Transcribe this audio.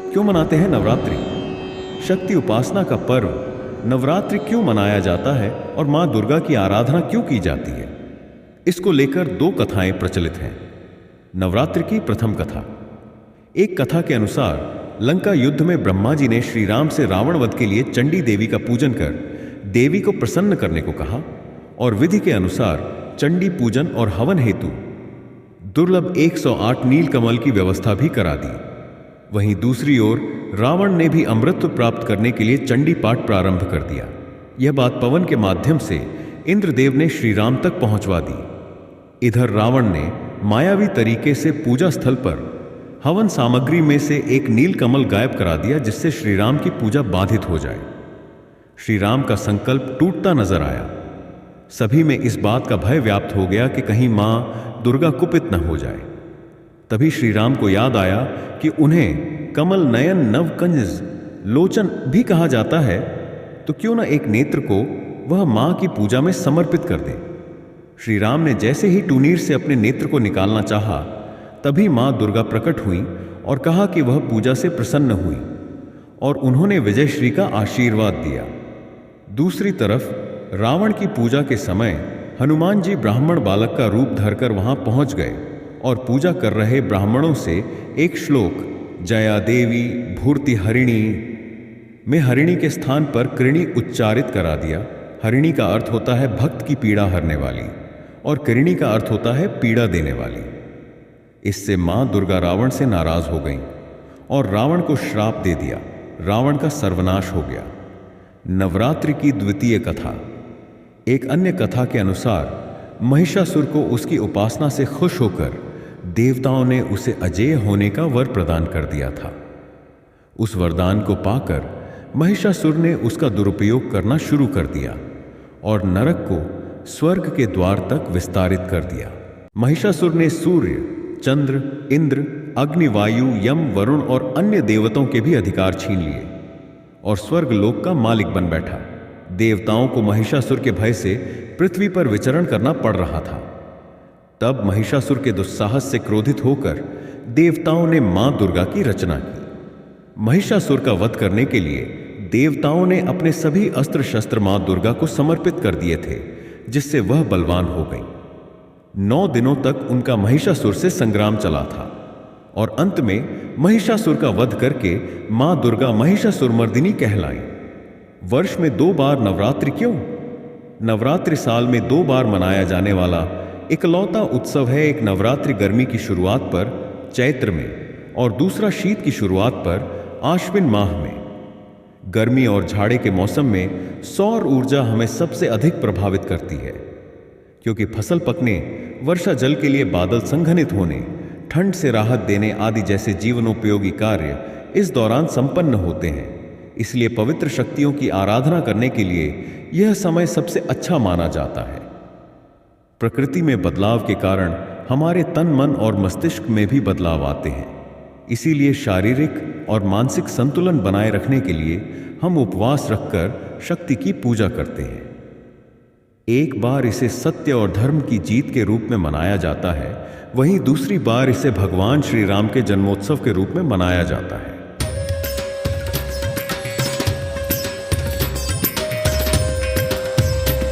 क्यों मनाते हैं नवरात्रि? शक्ति उपासना का पर्व नवरात्रि क्यों मनाया जाता है और मां दुर्गा की आराधना क्यों की जाती है? इसको लेकर दो कथाएं प्रचलित हैं। नवरात्रि की प्रथम कथा। एक कथा के अनुसार लंका युद्ध में ब्रह्मा जी ने श्री राम से रावण वध के लिए चंडी देवी का पूजन कर देवी को प्रसन्न करने को कहा और विधि के अनुसार चंडी पूजन और हवन हेतु दुर्लभ 108 नीलकमल की व्यवस्था भी करा दी। वहीं दूसरी ओर रावण ने भी अमृत प्राप्त करने के लिए चंडी पाठ प्रारंभ कर दिया। यह बात पवन के माध्यम से इंद्रदेव ने श्री राम तक पहुंचवा दी। इधर रावण ने मायावी तरीके से पूजा स्थल पर हवन सामग्री में से एक नीलकमल गायब करा दिया, जिससे श्री राम की पूजा बाधित हो जाए। श्री राम का संकल्प टूटता नजर आया। सभी में इस बात का भय व्याप्त हो गया कि कहीं मां दुर्गा कुपित न हो जाए। तभी श्री राम को याद आया कि उन्हें कमल नयन नवकंज लोचन भी कहा जाता है, तो क्यों न एक नेत्र को वह मां की पूजा में समर्पित कर दे। श्री राम ने जैसे ही टूनीर से अपने नेत्र को निकालना चाहा, तभी मां दुर्गा प्रकट हुई और कहा कि वह पूजा से प्रसन्न हुई और उन्होंने विजयश्री का आशीर्वाद दिया। दूसरी तरफ रावण की पूजा के समय हनुमान जी ब्राह्मण बालक का रूप धरकर वहां पहुंच गए और पूजा कर रहे ब्राह्मणों से एक श्लोक जया देवी भूर्ति हरिणी में हरिणी के स्थान पर कृणी उच्चारित करा दिया। हरिणी का अर्थ होता है भक्त की पीड़ा हरने वाली और कृणी का अर्थ होता है पीड़ा देने वाली। इससे मां दुर्गा रावण से नाराज हो गईं और रावण को श्राप दे दिया। रावण का सर्वनाश हो गया। नवरात्रि की द्वितीय कथा। एक अन्य कथा के अनुसार महिषासुर को उसकी उपासना से खुश होकर देवताओं ने उसे अजेय होने का वर प्रदान कर दिया था। उस वरदान को पाकर महिषासुर ने उसका दुरुपयोग करना शुरू कर दिया और नरक को स्वर्ग के द्वार तक विस्तारित कर दिया। महिषासुर ने सूर्य, चंद्र, इंद्र, अग्नि, वायु, यम, वरुण और अन्य देवताओं के भी अधिकार छीन लिए और स्वर्ग लोक का मालिक बन बैठा। देवताओं को महिषासुर के भय से पृथ्वी पर विचरण करना पड़ रहा था। तब महिषासुर के दुस्साहस से क्रोधित होकर देवताओं ने मां दुर्गा की रचना की। महिषासुर का वध करने के लिए देवताओं ने अपने सभी अस्त्र शस्त्र मां दुर्गा को समर्पित कर दिए थे, जिससे वह बलवान हो गई। 9 दिनों तक उनका महिषासुर से संग्राम चला था और अंत में महिषासुर का वध करके मां दुर्गा महिषासुरमर्दिनी कहलाई। वर्ष में 2 बार नवरात्रि क्यों? नवरात्रि साल में 2 बार मनाया जाने वाला इकलौता उत्सव है। एक नवरात्रि गर्मी की शुरुआत पर चैत्र में और दूसरा शीत की शुरुआत पर आश्विन माह में। गर्मी और झाड़े के मौसम में सौर ऊर्जा हमें सबसे अधिक प्रभावित करती है, क्योंकि फसल पकने, वर्षा जल के लिए बादल संघनित होने, ठंड से राहत देने आदि जैसे जीवनोपयोगी कार्य इस दौरान संपन्न होते हैं। इसलिए पवित्र शक्तियों की आराधना करने के लिए यह समय सबसे अच्छा माना जाता है। प्रकृति में बदलाव के कारण हमारे तन, मन और मस्तिष्क में भी बदलाव आते हैं। इसीलिए शारीरिक और मानसिक संतुलन बनाए रखने के लिए हम उपवास रखकर शक्ति की पूजा करते हैं। एक बार इसे सत्य और धर्म की जीत के रूप में मनाया जाता है, वहीं दूसरी बार इसे भगवान श्री राम के जन्मोत्सव के रूप में मनाया जाता है।